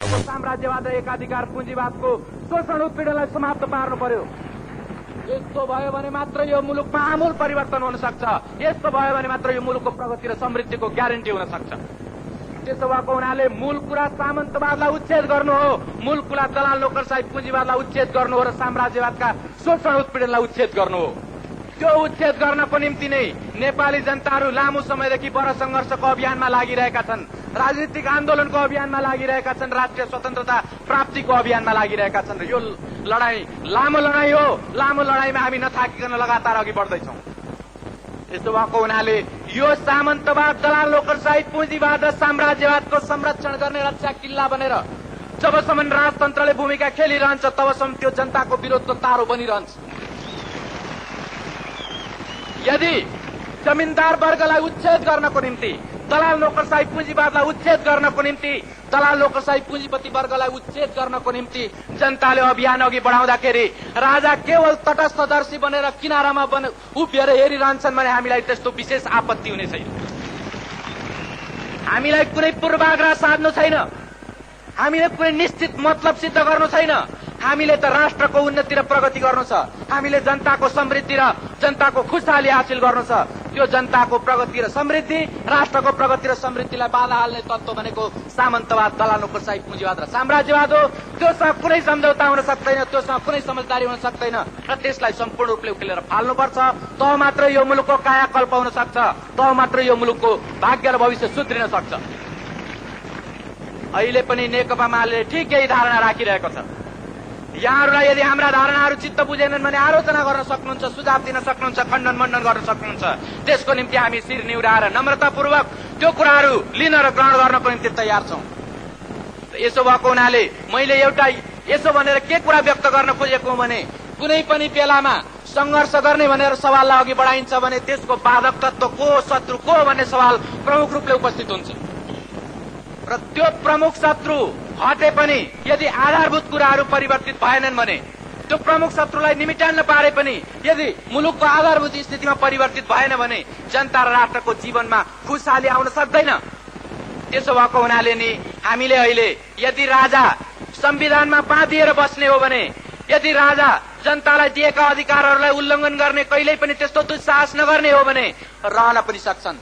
नेपालको साम्राज्यवाद र एकाधिकार पुँजीवादको शोषण उत्पीडनलाई समाप्त पार्नु पर्यो। यस्तो भयो भने मात्र यो मुलुकमा आमूल परिवर्तन हुन सक्छ। यस्तो भयो भने मात्र यो मुलुकको प्रगति र समृद्धिको ग्यारेन्टी हुन सक्छ। त्यसो भएको हुनाले मूल कुरा सामन्तवादलाई उच्छेद गर्नु हो, मूल कुरा दलाल नोकरशाही पुँजीवादलाई उच्छेद गर्नु हो र साम्राज्यवादका शोषण उत्पीडनलाई उच्छेद गर्नु हो। त्यो उच्छेद गर्नको निम्ति नै नेपाली जनताहरू लामो समयदेखि वर संघर्षको अभियानमा लागिरहेका छन्, राजनीतिक आन्दोलनको अभियानमा लागिरहेका छन्, राष्ट्रिय स्वतन्त्रता प्राप्तिको अभियानमा लागिरहेका छन्। यो लडाई लामो लडाई हो। लामो लडाईमा हामी नथाकिकन लगातार अघि बढ्दैछौँ। यसो भएको हुनाले यो सामन्तवाद, दलाल नोकरशाही पुँजीवाद र साम्राज्यवादको संरक्षण गर्ने रक्षा किल्ला बनेर जबसम्म राजतन्त्रले भूमिका खेलिरहन्छ तबसम्म त्यो जनताको विरोधको तारो बनिरहन्छ। यदि जमिनदार वर्गलाई उच्छेद गर्नको निम्ति, दलाल नोकरशाही पुँजीवादलाई उच्छेद गर्नको निम्ति, दलाल नोकरशाही पुँजीपति वर्गलाई उच्छेद गर्नको निम्ति जनताले अभियान अघि बढाउँदाखेरि राजा केवल तटस्थदर्शी बनेर किनारामा उभिएर हेरिरहन्छन् भने हामीलाई त्यस्तो विशेष आपत्ति हुने छैन। हामीलाई कुनै पूर्वाग्रह साध्नु छैन, हामीले कुनै निश्चित मतलब सिद्ध गर्नु छैन। हामीले त राष्ट्रको उन्नति र प्रगति गर्नु छ। हामीले जनताको समृद्धि र जनताको खुशहाली हासिल गर्नु छ। त्यो जनताको प्रगति र समृद्धि, राष्ट्रको प्रगति र समृद्धिलाई बाधा हाल्ने तत्त्व भनेको सामन्तवाद, दलाल नोकरशाही पुँजीवाद र साम्राज्यवाद हो। त्योसँग कुनै सम्झौता हुन सक्दैन, त्योसँग कुनै समझदारी हुन सक्दैन र त्यसलाई सम्पूर्ण रूपले उकेलेर फाल्नुपर्छ। तब मात्र यो मुलुकको कायाकल्प हुन सक्छ, तब मात्र यो मुलुकको भाग्य र भविष्य सुध्रिन सक्छ। अहिले पनि नेकपा माले ठिक यही धारणा राखिरहेको छ। यहाँहरूलाई यदि हाम्रा धारणाहरू चित्त बुझेनन् भने आलोचना गर्न सक्नुहुन्छ, सुझाव दिन सक्नुहुन्छ, खण्डन मण्डन गर्न सक्नुहुन्छ। त्यसको निम्ति हामी शिर निहुराएर नम्रतापूर्वक त्यो कुराहरू लिन र ग्रहण गर्नको निम्ति तयार छौं। यसो भएको हुनाले मैले एउटा यसो भनेर के कुरा व्यक्त गर्न खोजेको भने कुनै पनि बेलामा संघर्ष गर्ने भनेर सवाललाई अघि बढाइन्छ भने त्यसको बाधक तत्व को, शत्रु को भन्ने सवाल प्रमुख रूपले उपस्थित हुन्छ र त्यो प्रमुख शत्रु हटे पनि यदि आधारभूत कुराहरू परिवर्तित भएनन् भने, त्यो प्रमुख शत्रुलाई निमिटान्न पारे पनि यदि मुलुकको आधारभूत स्थितिमा परिवर्तित भएन भने जनता र राष्ट्रको जीवनमा खुशहाली आउन सक्दैन। त्यसो भएको हुनाले नि हामीले अहिले यदि राजा संविधानमा बाँधिएर बस्ने हो भने, यदि राजा जनतालाई दिएका अधिकारहरूलाई उल्लङ्घन गर्ने, कहिल्यै पनि त्यस्तो दुस्साहस नगर्ने हो भने रहन पनि सक्छन्।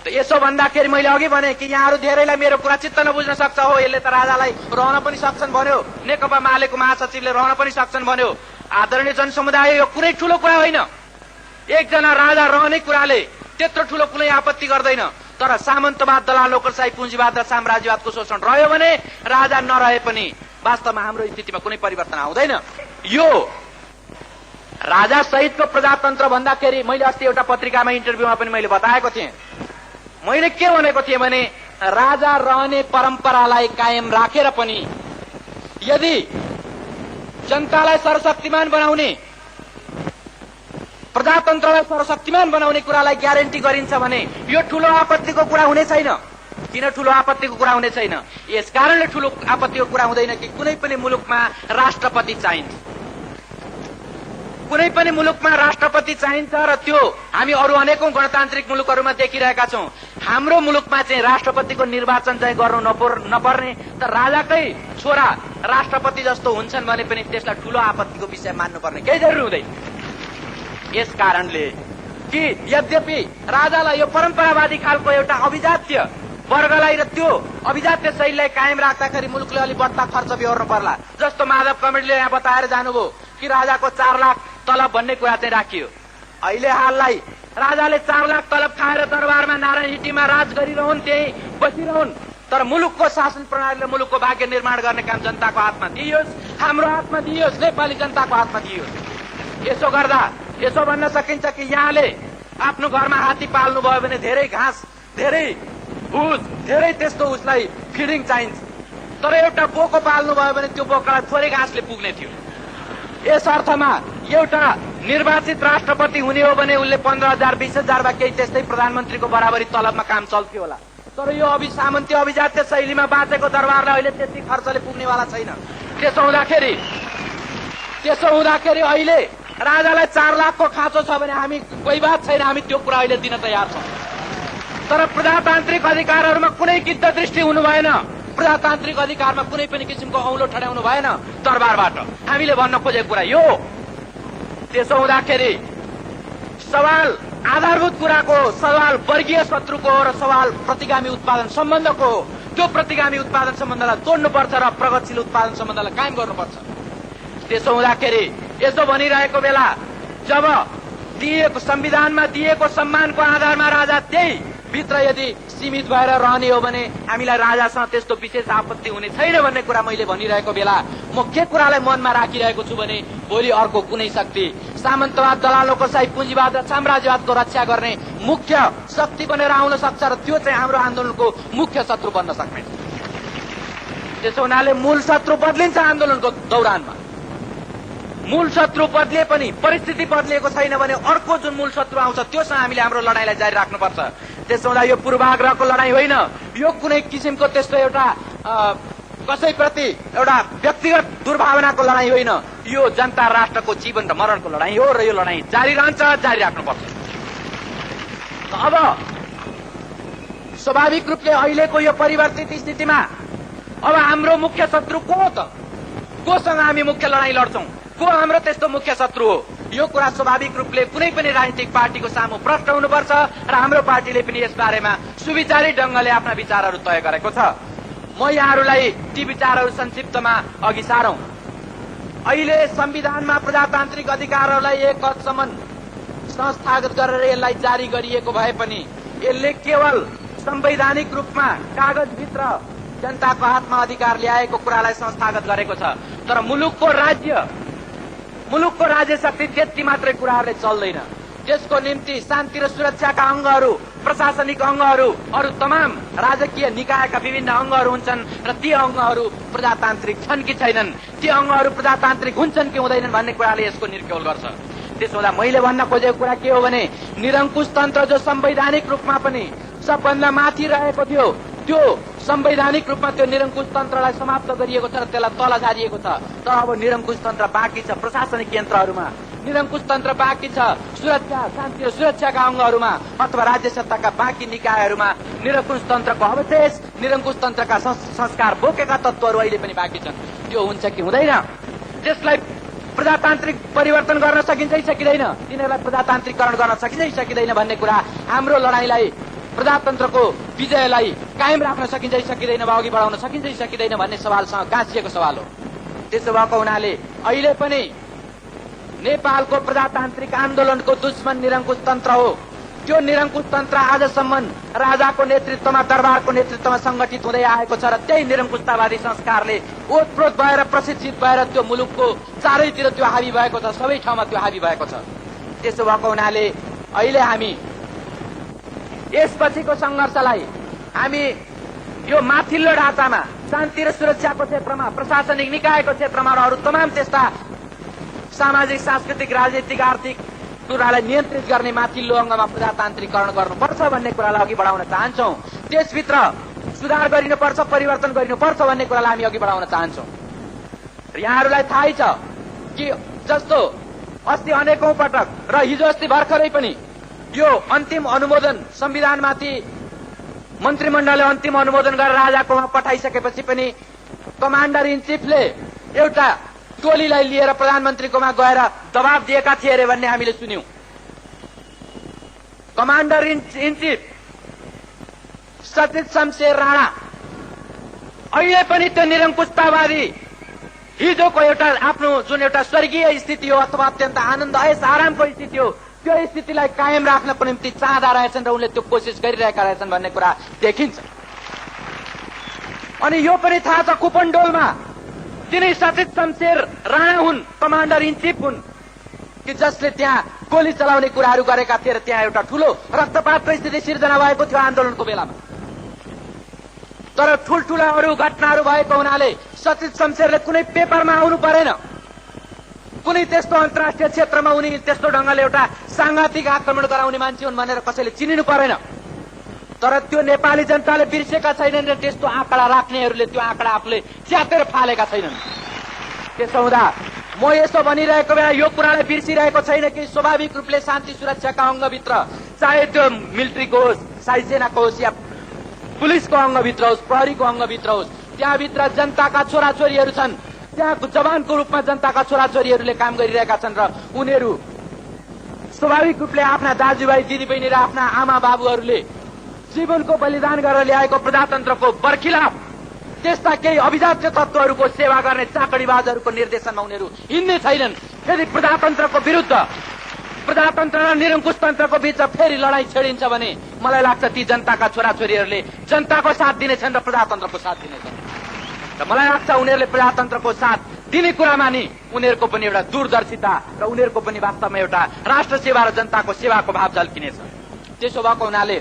यसो भन्दाखेरि मैले अघि भने कि यहाँहरू धेरैलाई मेरो कुरा चित्त नबुझ्न सक्छ। हो, यसले त राजालाई रहन पनि सक्छन् भन्यो, नेकपा मालेको महासचिवले रहन पनि सक्छन् भन्यो। आदरणीय जनसमुदाय, यो कुनै ठूलो कुरा होइन। एकजना राजा रहने कुराले त्यत्रो ठूलो कुनै आपत्ति गर्दैन। तर सामन्तवाद, दलाल नोकरशाही पुँजीवाद र साम्राज्यवादको शोषण रह्यो भने राजा नरहे पनि वास्तवमा हाम्रो स्थितिमा कुनै परिवर्तन आउँदैन। यो राजा सहितको प्रजातन्त्र भन्दाखेरि मैले अस्ति एउटा पत्रिकामा इन्टरभ्यूमा पनि मैले बताएको थिएँ। मैले के भनेको थिएँ भने राजा रहने परम्परालाई कायम राखेर पनि यदि जनतालाई सर्वशक्तिमान बनाउने, प्रजातन्त्रलाई सर्वशक्तिमान बनाउने कुरालाई ग्यारेन्टी गरिन्छ भने यो ठूलो आपत्तिको कुरा हुने छैन। किन ठूलो आपत्तिको कुरा हुने छैन? यसकारणले ठूलो आपत्तिको कुरा हुँदैन कि कुनै पनि मुलुकमा राष्ट्रपति चाहिन्छ। कुनै पनि मुलुकमा राष्ट्रपति चाहिन्छ र त्यो हामी अरू अनेकौं गणतान्त्रिक मुलुकहरूमा देखिरहेका छौं। हाम्रो मुलुकमा चाहिँ राष्ट्रपतिको निर्वाचन चाहिँ गर्नु नपर्ने, त राजाकै छोरा राष्ट्रपति जस्तो हुन्छन् भने पनि त्यसलाई ठूलो आपत्तिको विषय मान्नुपर्ने केही जरुरी हुँदैन। यस कारणले कि यद्यपि राजालाई यो परम्परावादी खालको एउटा अभिजात्य वर्गलाई र त्यो अभिजात्य शैलीलाई कायम राख्दाखेरि मुलुकले अलि बढ्ता खर्च बेहोर्नु पर्ला। जस्तो माधव कमेडीले यहाँ बताएर जानुभयो कि राजाको 4 लाख तलब भन्ने कुरा चाहिँ राखियो। अहिले हाललाई राजाले 4 लाख तलब खाएर दरबारमा नारायण हिटीमा राज गरिरहन्, त्यही बसिरहन्, तर मुलुकको शासन प्रणालीले मुलुकको भाग्य निर्माण गर्ने काम जनताको हातमा दिइयोस्, हाम्रो हातमा दिइयोस्, नेपाली जनताको हातमा दिइयोस्। यसो गर्दा यसो भन्न सकिन्छ कि यहाँले आफ्नो घरमा हात्ती पाल्नुभयो भने धेरै घाँस, धेरै भुस, धेरै त्यस्तो उसलाई फिडिङ चाहिन्छ। तर एउटा बोको पाल्नुभयो भने त्यो बोकालाई थोरै घाँसले पुग्ने थियो। यस अर्थमा एउटा निर्वाचित राष्ट्रपति हुने हो भने उसले 15,000 20,000 वा केही त्यस्तै प्रधानमन्त्रीको बराबरी तलबमा काम चल्थ्यो होला। तर यो सामन्तीय अभिजात्य शैलीमा बाँचेको दरबारलाई अहिले त्यति खर्चले पुग्नेवाला छैन। त्यसो हुँदाखेरि अहिले राजालाई 4 लाखको खाँचो छ भने हामी कोही बात छैन, हामी त्यो कुरा अहिले दिन तयार छौं। तर प्रजातान्त्रिक अधिकारहरूमा कुनै गिद्ध दृष्टि हुनु भएन। प्रजातान्त्रिक अधिकारमा कुनै पनि किसिमको औलो ठड्याउनु भएन दरबारबाट। हामीले भन्न खोजेको कुरा यो। त्यसो हुँदाखेरि सवाल आधारभूत कुराको सवाल वर्गीय शत्रुको हो र सवाल प्रतिगामी उत्पादन सम्बन्धको हो। त्यो प्रतिगामी उत्पादन सम्बन्धलाई तोड्नुपर्छ र प्रगतिशील उत्पादन सम्बन्धलाई कायम गर्नुपर्छ। त्यसो हुँदाखेरि यसो भनिरहेको बेला जब दिएको संविधानमा दिएको सम्मानको आधारमा राजा त्यही भित्र यदि सीमित भएर रहने हो भने हामीलाई राजासँग त्यस्तो विशेष आपत्ति हुने छैन भन्ने कुरा मैले भनिरहेको बेला म के कुरालाई मनमा राखिरहेको छु भने भोलि अर्को कुनै शक्ति सामन्तवाद, दलालोकशाही, पुँजीवाद र साम्राज्यवादको रक्षा गर्ने मुख्य शक्ति बनेर आउन सक्छ र त्यो चाहिँ हाम्रो आन्दोलनको मुख्य शत्रु बन्न सक्ने। त्यसो हुनाले मूल शत्रु बदलिन्छ आन्दोलनको दौरानमा। मूल शत्रु बदले पनि परिस्थिति बदलिएको छैन भने अर्को जुन मूल शत्रु आउँछ त्योसँग हामीले हाम्रो लडाईँलाई जारी राख्नुपर्छ। त्यसो हुँदा यो पूर्वाग्रहको लडाईँ होइन, यो कुनै किसिमको त्यस्तो एउटा कसैप्रति एउटा व्यक्तिगत दुर्भावनाको लडाईँ होइन, यो जनता राष्ट्रको जीवन र मरणको लडाईँ हो र यो लडाईँ जारी रहन्छ, जारी राख्नुपर्छ। अब स्वाभाविक रूपले अहिलेको यो परिवर्तित स्थितिमा अब हाम्रो मुख्य शत्रु को हो त? कोसँग हामी मुख्य लडाईँ लड्छौं? को हाम्रो त्यस्तो मुख्य शत्रु हो? यो कुरा स्वाभाविक रूपले कुनै पनि राजनीतिक पार्टीको सामु प्रष्ट हुनुपर्छ र हाम्रो पार्टीले पनि यस बारेमा सुविचारी ढंगले आफ्ना विचारहरू तय गरेको छ। म यहाँहरूलाई ती विचारहरू संक्षिप्तमा अघि सारौं। अहिले संविधानमा प्रजातान्त्रिक अधिकारहरूलाई एक हदसम्म संस्थागत गरेर यसलाई जारी गरिएको भए पनि यसले केवल संवैधानिक रूपमा कागजभित्र जनताको हातमा अधिकार ल्याएको कुरालाई संस्थागत गरेको छ। तर मुलुकको राज्य शक्ति त्यति मात्रै कुराहरूले चल्दैन। त्यसको निम्ति शान्ति र सुरक्षाका अंगहरू, प्रशासनिक अंगहरू, अरू तमाम राजकीय निकायका विभिन्न अंगहरू हुन्छन् र ती अंगहरू प्रजातान्त्रिक छन् कि छैनन्, ती अंगहरू प्रजातान्त्रिक हुन्छन् कि हुँदैनन् भन्ने कुराले यसको निर्क्यौल गर्छ। त्यसो हुँदा मैले भन्न खोजेको कुरा के हो भने निरङ्कुश तन्त्र जो संवैधानिक रूपमा पनि सबभन्दा माथि रहेको थियो त्यो संवैधानिक रूपमा त्यो निरङ्कुश तन्त्रलाई समाप्त गरिएको छ र त्यसलाई तल झारिएको छ। तर अब निरङ्कुश तन्त्र बाँकी छ प्रशासनिक यन्त्रहरूमा, निरङ्कुश तन्त्र बाँकी छ सुरक्षा, शान्ति र सुरक्षाका अंगहरूमा अथवा राज्य सत्ताका बाँकी निकायहरूमा निरङ्कुश तन्त्रको अवशेष, निरङ्कुश तन्त्रका संस्कार बोकेका तत्त्वहरू अहिले पनि बाँकी छन्। त्यो हुन्छ कि हुँदैन? त्यसलाई प्रजातान्त्रिक परिवर्तन गर्न सकिन्छ कि सकिँदैन? तिनीहरूलाई प्रजातान्त्रिकरण गर्न सकिन्छ कि सकिँदैन भन्ने कुरा हाम्रो लडाईँलाई, प्रजातन्त्रको विजयलाई कायम राख्न सकिन्छ कि सकिँदैन, वा अघि बढाउन सकिन्छ कि सकिँदैन भन्ने सवालसँग गाँसिएको सवाल हो। त्यसो भएको हुनाले अहिले पनि नेपालको प्रजातान्त्रिक आन्दोलनको दुश्मन निरङ्कुश तन्त्र हो। त्यो निरङ्कुश तन्त्र आजसम्म राजाको नेतृत्वमा, दरबारको नेतृत्वमा संगठित हुँदै आएको छ र त्यही निरङ्कुशतावादी संस्कारले ओतप्रोत भएर प्रशिक्षित भएर त्यो मुलुकको चारैतिर त्यो हावी भएको छ, सबै ठाउँमा त्यो हावी भएको छ। त्यसो भएको हुनाले अहिले हामी यसपछिको संघर्षलाई हामी यो माथिल्लो ढाँचामा शान्ति र सुरक्षाको क्षेत्रमा, प्रशासनिक निकायको क्षेत्रमा र अरू तमाम त्यस्ता सामाजिक, सांस्कृतिक, राजनीतिक, आर्थिक कुरालाई नियन्त्रित गर्ने माथिल्लो अङ्गमा प्रजातान्त्रिकरण गर्नुपर्छ भन्ने कुरालाई अघि बढाउन चाहन्छौं। त्यसभित्र सुधार गरिनुपर्छ, परिवर्तन गरिनुपर्छ भन्ने कुरालाई हामी अघि बढाउन चाहन्छौं। यहाँहरूलाई थाहै छ कि जस्तो अस्ति अनेकौं पटक र हिजो अस्ति भर्खरै पनि यो अन्तिम अनुमोदन संविधानमाथि मन्त्रीमण्डलले अन्तिम अनुमोदन गरेर राजाकोमा पठाइसकेपछि पनि कमान्डर इन चीफले एउटा टोलीलाई लिएर प्रधानमन्त्रीकोमा गएर दबाब दिएका थिए अरे भन्ने हामीले सुन्यौं। कमान्डर इन चीफ सचिव शमशेर राणा अहिले पनि त्यो निरङ्कुशतावादी हिजोको एउटा आफ्नो जुन एउटा स्वर्गीय स्थिति हो अथवा अत्यन्त आनन्द ऐश आरामको स्थिति हो त्यो स्थितिलाई कायम राख्नको निम्ति चाहँदा रहेछन् र उनले त्यो कोसिस गरिरहेका रहेछन् भन्ने कुरा देखिन्छ। अनि यो पनि थाहा छ कुपनडोलमा तिनै सचिव शमशेर राणा हुन्, कमान्डर इन चीफ हुन् कि जसले त्यहाँ गोली चलाउने कुराहरू गरेका थिए र त्यहाँ एउटा ठूलो रक्तपातको स्थिति सिर्जना भएको थियो आन्दोलनको बेलामा। तर ठूल्ठूला अरू घटनाहरू भएको हुनाले सचिव शमशेरले कुनै पेपरमा आउनु परेन, कुनै त्यस्तो अन्तर्राष्ट्रिय क्षेत्रमा उनी त्यस्तो ढंगले एउटा सांघातिक आक्रमण गराउने मान्छे हुन् भनेर कसैले चिनिनु परेन। तर त्यो नेपाली जनताले बिर्सेका छैनन् र त्यस्तो आँकडा राख्नेहरूले त्यो आँकडा आफूले च्यातेर फालेका छैनन्। त्यसो हुँदा म यसो भनिरहेको बेला यो कुरालाई बिर्सिरहेको छैन कि स्वाभाविक रूपले शान्ति सुरक्षाका अङ्गभित्र चाहे त्यो मिलिट्रीको होस्, साई सेनाको होस् या पुलिसको अङ्गभित्र होस्, प्रहरीको अङ्गभित्र होस्, त्यहाँभित्र जनताका छोराछोरीहरू छन्। त्यहाँ जवानको रूपमा जनताका छोराछोरीहरूले काम गरिरहेका छन् र उनीहरू स्वाभाविक रूपले आफ्ना दाजुभाइ दिदीबहिनी र आफ्ना आमा बाबुहरूले जीवनको बलिदान गरेर ल्याएको प्रजातन्त्रको बर्खिलाफ त्यस्ता केही अभिजात्य तत्त्वहरूको सेवा गर्ने चाकडीबाजहरूको निर्देशनमा उनीहरू हिँड्ने छैनन्। यदि प्रजातन्त्रको विरुद्ध, प्रजातन्त्र र निरङ्कुश तन्त्रको बीचमा फेरि लडाईँ छेडिन्छ भने मलाई लाग्छ ती जनताका छोराछोरीहरूले जनताको साथ दिनेछन् र प्रजातन्त्रको साथ दिनेछन्। र मलाई लाग्छ उनीहरूले प्रजातन्त्रको साथ दिने कुरामा नि उनीहरूको पनि एउटा दूरदर्शिता र उनीहरूको पनि वास्तवमा एउटा राष्ट्र सेवा र जनताको सेवाको भाव झल्किनेछ। त्यसो भएको हुनाले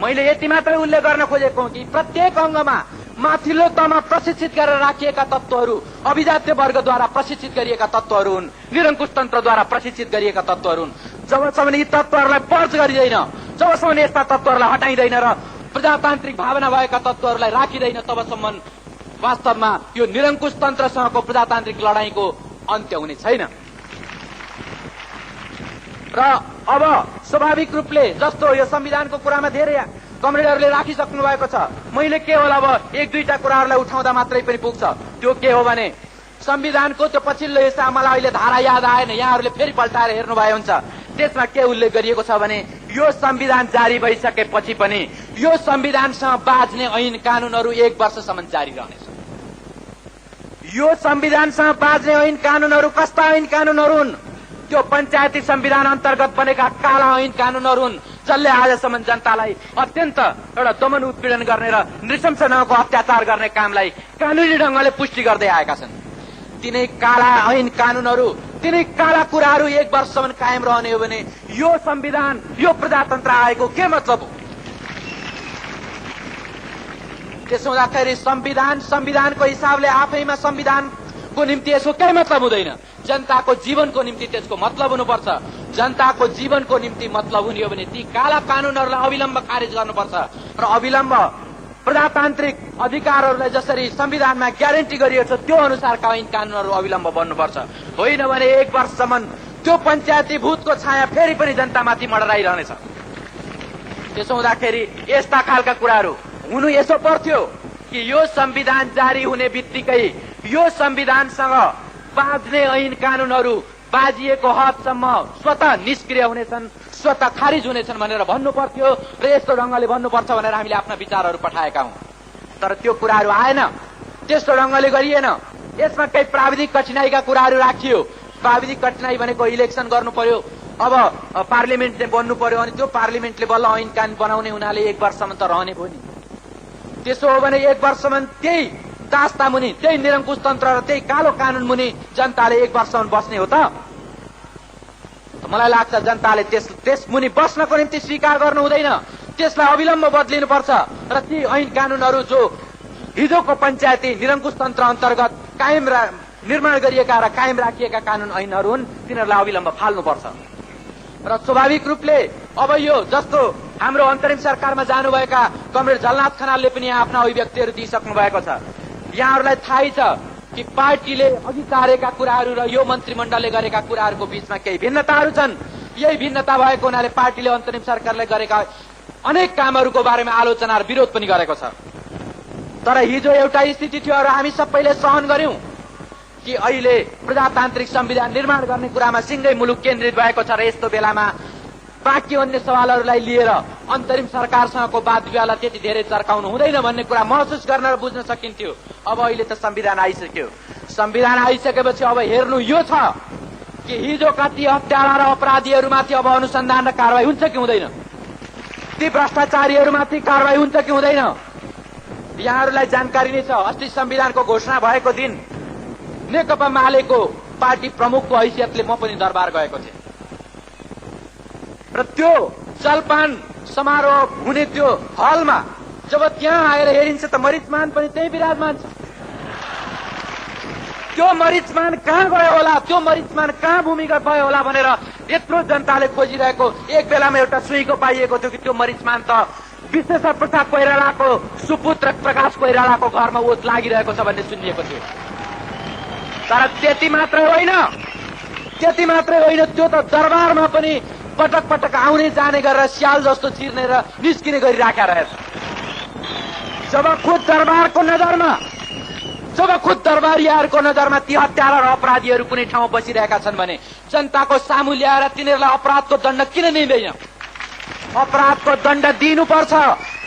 मैले यति मात्रै उल्लेख गर्न खोजेको कि प्रत्येक अङ्गमा माथिल्लो तहमा प्रशिक्षित गरेर राखिएका तत्त्वहरू अभिजात्य वर्गद्वारा प्रशिक्षित गरिएका तत्त्वहरू हुन्, निरङ्कुश तन्त्रद्वारा प्रशिक्षित गरिएका तत्त्वहरू हुन्। जबसम्म यी तत्त्वहरूलाई पर्च गरिँदैन, जबसम्म यस्ता तत्त्वहरूलाई हटाइँदैन र प्रजातान्त्रिक भावना भएका तत्त्वहरूलाई राखिँदैन, तबसम्म वास्तवमा यो निरङ्कुश तन्त्रसँगको प्रजातान्त्रिक लडाईँको अन्त्य हुने छैन। र अब स्वाभाविक रूपले जस्तो यो संविधानको कुरामा धेरै कमरेडहरूले राखिसक्नु भएको छ, मैले केवल अब एक दुईटा कुराहरूलाई उठाउँदा मात्रै पनि पुग्छ। त्यो के हो भने संविधानको त्यो पछिल्लो हिस्सा मलाई अहिले धारा याद आएन, यहाँहरूले फेरि पल्टाएर हेर्नुभयो हुन्छ। त्यसमा के उल्लेख गरिएको छ भने यो संविधान जारी भइसकेपछि पनि यो संविधानसँग बाँच्ने ऐन कानूनहरू 1 वर्षसम्म जारी रहनेछ। यो संविधानसँग बाँच्ने ऐन कानूनहरू कस्ता ऐन कानूनहरू हुन्? त्यो पञ्चायती संविधान अन्तर्गत बनेका काला ऐन कानूनहरू हुन्, जसले आजसम्म जनतालाई अत्यन्त एउटा दमन उत्पीडन गर्ने र नृशंसनको अत्याचार गर्ने कामलाई कानूनी ढंगले पुष्टि गर्दै आएका छन्। तिनै काला ऐन कानूनहरू, तिनै काला कुराहरू 1 वर्षसम्म कायम रहने हो भने यो संविधान, यो प्रजातन्त्र आएको के मतलब हो? त्यसो हुँदाखेरि संविधानको हिसाबले आफैमा संविधानको निम्ति यसको केही मतलब हुँदैन। जनताको जीवनको निम्ति त्यसको मतलब हुनुपर्छ। जनताको जीवनको निम्ति मतलब हुने हो भने ती काला कानूनहरूलाई अविलम्ब खारेज गर्नुपर्छ र अविलम्ब प्रजातान्त्रिक अधिकारहरूलाई जसरी संविधानमा ग्यारेन्टी गरिएको छ त्यो अनुसारका ऐन कानूनहरू अविलम्ब बन्नुपर्छ। होइन भने 1 वर्षसम्म त्यो पञ्चायती भूतको छाया फेरि पनि जनतामाथि मडराइरहनेछ। त्यसो हुँदाखेरि यस्ता खालका कुराहरू हुनु यसो पर्थ्यो कि यो संविधान जारी हुने बित्तिकै यो संविधानसँग बाँच्ने ऐन कानूनहरू बाजिएको हदसम्म स्वतः निष्क्रिय हुनेछन्, स्वतः खारिज हुनेछन् भनेर भन्नु पर्थ्यो र यस्तो ढंगले भन्नुपर्छ भनेर हामीले आफ्ना विचारहरू पठाएका हौं। तर त्यो कुराहरू आएन, त्यस्तो ढंगले गरिएन। यसमा केही प्राविधिक कठिनाइका कुराहरू राखियो। प्राविधिक कठिनाइ भनेको इलेक्सन गर्नु पर्यो, अब पार्लिमेन्टले बन्नु पर्यो, अनि त्यो पार्लिमेन्टले बल्ल ऐन कानून बनाउने हुनाले 1 वर्षसम्म त रहने भयो नि। त्यसो हो भने 1 वर्षसम्म त्यही दास्ता मुनि, त्यही निरङ्कुश तन्त्र र त्यही कालो कानून मुनि जनताले 1 वर्षसम्म बस्ने हो त? मलाई लाग्छ जनताले त्यस मुनि बस्नको निम्ति स्वीकार गर्नु हुँदैन, त्यसलाई अविलम्ब बदलिनुपर्छ र ती ऐन कानूनहरू जो हिजोको पञ्चायती निरङ्कुश तन्त्र अन्तर्गत निर्माण गरिएका र कायम राखिएका कानून ऐनहरू हुन्, तिनीहरूलाई अविलम्ब फाल्नुपर्छ। र स्वाभाविक रूपले अब यो जस्तो हाम्रो अन्तरिम सरकारमा जानुभएका कमरेड झलनाथ खनालले पनि आफ्ना अभिव्यक्तिहरू दिइसक्नु भएको छ। यहाँहरूलाई थाहै छ कि पार्टीले अघि सारेका कुराहरू र यो मन्त्रीमण्डलले गरेका कुराहरूको बीचमा केही भिन्नताहरू छन्। यही भिन्नता भएको हुनाले पार्टीले अन्तरिम सरकारले गरेका अनेक कामहरूको बारेमा आलोचना र विरोध पनि गरेको छ। तर हिजो एउटा स्थिति थियो र हामी सबैले सहन गर्यौं कि अहिले प्रजातान्त्रिक संविधान निर्माण गर्ने कुरामा सिंगै मुलुक केन्द्रित भएको छ र यस्तो बेलामा बाँकी अन्य सवालहरूलाई लिएर अन्तरिम सरकारसँगको वाद विवादलाई त्यति धेरै चर्काउनु हुँदैन भन्ने कुरा महसुस गर्न र बुझ्न सकिन्थ्यो। अब अहिले त संविधान आइसक्यो। संविधान आइसकेपछि अब हेर्नु यो छ कि हिजोका ती हत्यारा र अपराधीहरूमाथि अब अनुसन्धान र कारवाही हुन्छ कि हुँदैन? ती भ्रष्टाचारीहरूमाथि कारवाही हुन्छ कि हुँदैन? यहाँहरूलाई जानकारी नै छ, अस्ति संविधानको घोषणा भएको दिन नेकपा मालेको पार्टी प्रमुखको हैसियतले म पनि दरबार गएको थिएँ र त्यो जलपान समारोह हुने त्यो हलमा जब त्यहाँ आएर हेरिन्छ त मरिचमान पनि त्यही विराजमान छ। त्यो मरिचमान कहाँ गयो होला, त्यो मरिचमान कहाँ भूमिगत भयो होला भनेर यत्रो जनताले खोजिरहेको एक बेलामा एउटा सुईको पाइएको थियो कि त्यो मरिचमान त विश्वेश्वर प्रसाद कोइरालाको सुपुत्र प्रकाश कोइरालाको घरमा ओत लागिरहेको छ भन्ने सुनिएको थियो। तर त्यति मात्रै होइन, त्यो त दरबारमा पनि पटक पटक आउने जाने गरेर स्याल जस्तो चिर्ने र निस्किने गरिराखेका रहेछ। जब खुद दरबारियाहरूको नजरमा ती हत्यारा र अपराधीहरू कुनै ठाउँमा बसिरहेका छन् भने जनताको सामु ल्याएर तिनीहरूलाई अपराधको दण्ड किन दिँदैन? अपराधको दण्ड दिनुपर्छ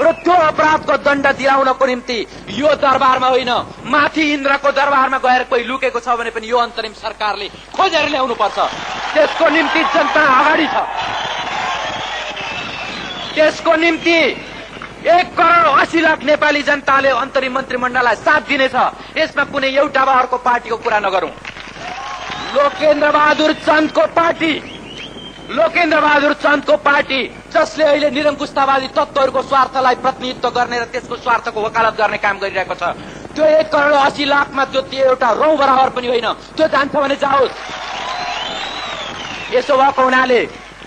र त्यो अपराधको दण्ड दिलाउनको निम्ति यो दरबारमा होइन, माथि इन्द्रको दरबारमा गएर कोही लुकेको छ भने पनि यो अन्तरिम सरकारले खोजेर ल्याउनु पर्छ। त्यसको निम्ति जनता अगाडि छ। त्यसको निम्ति 1,80,00,000 नेपाली जनताले अन्तरिम मन्त्रीमण्डललाई साथ दिनेछ। यसमा कुनै एउटा वा अर्को पार्टीको कुरा नगरौं। लोकेन्द्र बहादुर चन्दको पार्टी जसले अहिले निरङ्कुशतावादी तत्त्वहरूको स्वार्थलाई प्रतिनिधित्व गर्ने र त्यसको स्वार्थको वकालत गर्ने काम गरिरहेको छ, त्यो 1,80,00,000 त्यो एउटा रौँ बराबर पनि होइन। त्यो जान्छ भने जाओस्। यसो भएको हुनाले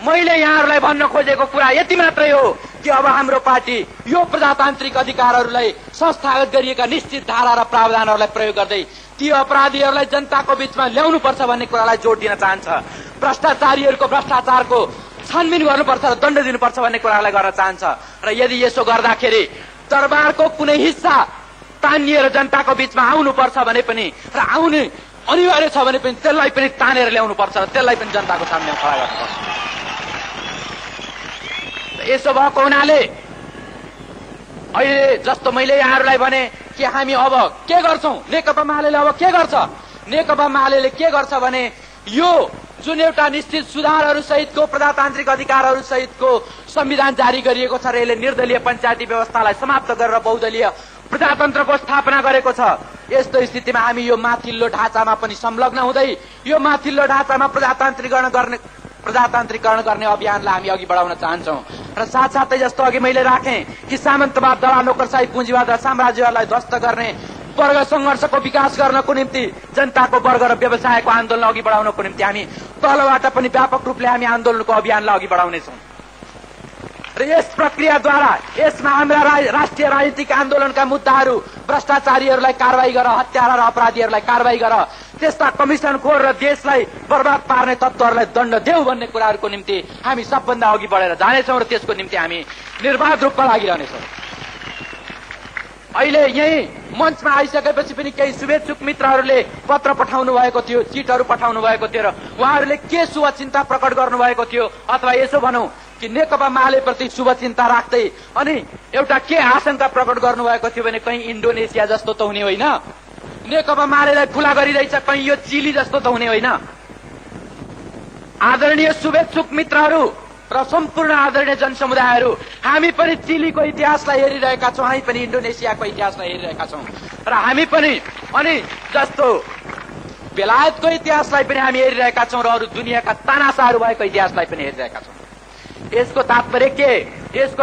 मैले यहाँहरूलाई भन्न खोजेको कुरा यति मात्रै हो कि अब हाम्रो पार्टी यो प्रजातान्त्रिक अधिकारहरूलाई संस्थागत गरिएका निश्चित धारा र प्रावधानहरूलाई प्रयोग गर्दै ती अपराधीहरूलाई जनताको बीचमा ल्याउनुपर्छ भन्ने कुरालाई जोड दिन चाहन्छ। भ्रष्टाचारीहरूको भ्रष्टाचारको छानबिन गर्नुपर्छ र दण्ड दिनुपर्छ भन्ने कुरालाई गर्न चाहन्छ। र यदि यसो गर्दाखेरि दरबारको कुनै हिस्सा तानिएर जनताको बीचमा आउनुपर्छ भने पनि र आउने अनिवार्य छ भने पनि त्यसलाई पनि तानेर ल्याउनुपर्छ र त्यसलाई पनि जनताको सामने खडा गर्नुपर्छ। यसो भएको हुनाले अहिले जस्तो मैले यहाँहरूलाई भने कि हामी अब के गर्छौं, नेकपा मालेले अब के गर्छ? नेकपा मालेले के गर्छ भने यो जुन एउटा निश्चित सुधारहरू सहितको प्रजातान्त्रिक अधिकारहरू सहितको संविधान जारी गरिएको छ र यसले निर्दलीय पञ्चायती व्यवस्थालाई समाप्त गरेर बहुदलीय प्रजातन्त्रको स्थापना गरेको छ। यस्तो स्थितिमा हामी यो माथिल्लो ढाँचामा पनि संलग्न हुँदै यो माथिल्लो ढाँचामा प्रजातान्त्रिकरण गर्ने अभियानलाई हामी अघि बढाउन चाहन्छौं। र साथसाथै जस्तो अघि मैले राखेँ कि सामन्तवाद, दलाल, नोकरशाही, पुँजीवाद र साम्राज्यवादलाई ध्वस्त गर्ने वर्ग संघर्षको विकास गर्नको निम्ति जनताको वर्ग र व्यवसायको आन्दोलन अघि बढाउनको निम्ति हामी तलबाट पनि व्यापक रूपले हामी आन्दोलनको अभियानलाई अघि बढाउनेछौं। र यस प्रक्रियाद्वारा यसमा हाम्रा राष्ट्रिय राजनीतिक आन्दोलनका मुद्दाहरू भ्रष्टाचारीहरूलाई कारवाही गर, हत्यारा र अपराधीहरूलाई कारवाही गर, त्यस्ता कमिसनखोर र देशलाई बर्बाद पार्ने तत्त्वहरूलाई दण्ड देऊ भन्ने कुराहरूको निम्ति हामी सबभन्दा अघि बढेर जानेछौँ र त्यसको निम्ति हामी निर्बाध रूपमा लागिरहनेछौँ। अहिले यही मञ्चमा आइसकेपछि पनि केही शुभेच्छुक मित्रहरूले पत्र पठाउनु भएको थियो, चिटहरू पठाउनु भएको थियो र उहाँहरूले के शुभचिन्ता प्रकट गर्नुभएको थियो अथवा यसो भनौं कि नेकपा मालेप्रति शुभचिन्ता राख्दै अनि एउटा के आशंका प्रकट गर्नुभएको थियो भने कहीँ इन्डोनेसिया जस्तो त हुने होइन, नेकपा मालेलाई खुला गरिरहेछ कहीँ यो चिली जस्तो त हुने होइन। आदरणीय शुभेच्छुक मित्रहरू र सम्पूर्ण आदरणीय जनसमुदायहरू, हामी पनि चिलीको इतिहासलाई हेरिरहेका छौं, हामी पनि इन्डोनेसियाको इतिहासलाई हेरिरहेका छौं र हामी पनि अनि जस्तो बेलायतको इतिहासलाई पनि हामी हेरिरहेका छौं र अरू दुनियाँका तानाशाहरू भएको इतिहासलाई पनि हेरिरहेका छौं। यसको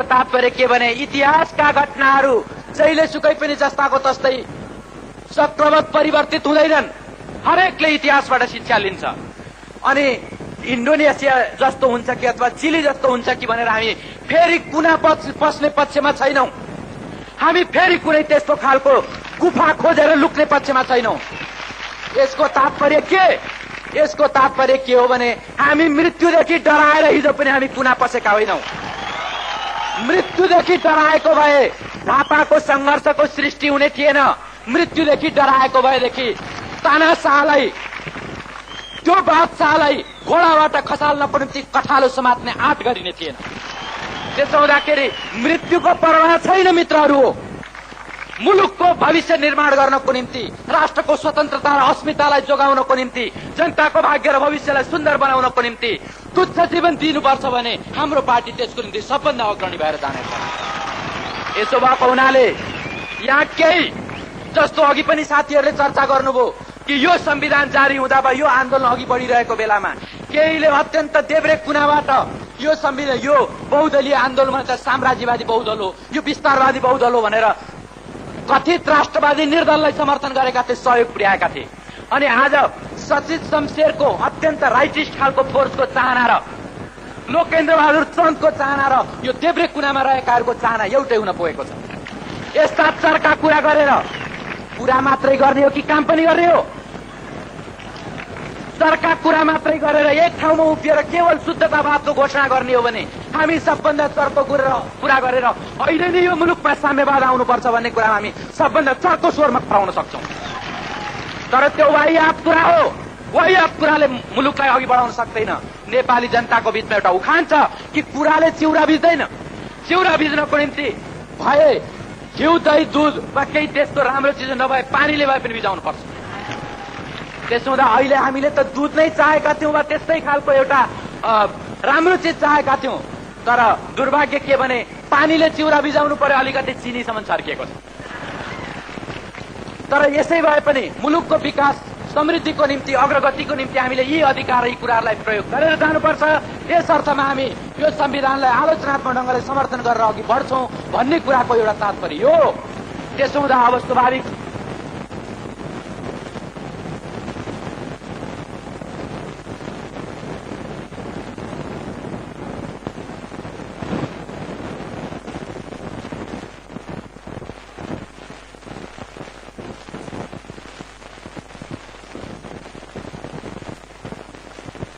तात्पर्य के भने इतिहासका घटनाहरू जहिले सुकै पनि जस्ताको तस्तै चक्रवत परिवर्तित हुँदैनन्। हरेकले इतिहासबाट शिक्षा लिन्छ। अनि इन्डोनेसिया जस्तो हुन्छ कि अथवा चिली जस्तो हुन्छ कि भनेर हामी फेरि कुना पस्ने पक्षमा छैनौं। हामी फेरि कुनै त्यस्तो खालको गुफा खोजेर लुक्ने पक्षमा छैनौं। यसको तात्पर्य के हो भने हामी मृत्युदेखि डराएर हिजो पनि हामी कुना पसेका होइनौं। मृत्युदेखि डराएको भए झापाको संघर्षको सृष्टि हुने थिएन। मृत्युदेखि डराएको भएदेखि तानाशाहलाई, त्यो बादशाहलाई घोडाबाट खसाल्नको निम्ति कठालो समात्ने आँट गरिने थिएन। त्यसो हुँदाखेरि मृत्युको परवाह छैन मित्रहरू। हो मुलुकको भविष्य निर्माण गर्नको निम्ति, राष्ट्रको स्वतन्त्रता र अस्मितालाई जोगाउनको निम्ति, जनताको भाग्य र भविष्यलाई सुन्दर बनाउनको निम्ति तुच्छ जीवन दिनुपर्छ भने हाम्रो पार्टी त्यसको निम्ति सबभन्दा अग्रणी भएर जानेछ। यसो भएको हुनाले यहाँ केही जस्तो अघि पनि साथीहरूले चर्चा गर्नुभयो कि यो संविधान जारी हुँदा वा यो आन्दोलन अघि बढिरहेको बेलामा केहीले अत्यन्त देब्रे कुनाबाट यो संविधान, यो बहुदलीय आन्दोलन त साम्राज्यवादी बहुदल हो, यो विस्तारवादी बहुदल हो भनेर कथित राष्ट्रवादी निर्दललाई समर्थन गरेका थिए, सहयोग पुर्याएका थिए। अनि आज सचिव शमशेरको अत्यन्त राइटिस्ट खालको फोर्सको चाहना र लोकेन्द्र बहादुर चन्दको चाहना र यो देब्रे कुनामा रहेकाहरूको चाहना एउटै हुन पुगेको छ। यस्ता चर्का कुरा गरेर कुरा मात्रै गर्ने हो कि काम पनि गर्ने हो? तर्का कुरा मात्रै गरेर एक ठाउँमा उभिएर केवल शुद्धतावादको घोषणा गर्ने हो भने हामी सबभन्दा चर्को कुरा गरेर अहिले नै यो मुलुकमा साम्यवाद आउनुपर्छ भन्ने कुरा हामी सबभन्दा चर्को स्वरमा फराउन सक्छौं। तर त्यो वाहियात कुरा हो। वाहियात कुराले मुलुकलाई अघि बढाउन सक्दैन। नेपाली जनताको बीचमा एउटा उखान छ कि कुराले चिउरा भिज्दैन। चिउरा भिज्नको निम्ति भए घिउ दही दूध वा केही त्यस्तो राम्रो चिज नभए पानीले भए पनि भिजाउनु पर्छ। त्यसो हुँदा अहिले हामीले त दूध नै चाहेका थियौं वा त्यस्तै खालको एउटा राम्रो चिज चाहेका थियौं। तर दुर्भाग्य के भने पानीले चिउरा भिजाउनु पर्यो, अलिकति चिनीसम्म छर्किएको छ। तर यसै भए पनि मुलुकको विकास समृद्धिको निम्ति अग्रगतिको निम्ति हामीले यी अधिकार यी कुराहरूलाई प्रयोग गरेर जानुपर्छ। यस अर्थमा हामी यो संविधानलाई आलोचनात्मक ढंगले समर्थन गरेर अघि बढ्छौं भन्ने कुराको एउटा तात्पर्य हो। त्यसो हुँदा अब स्वाभाविक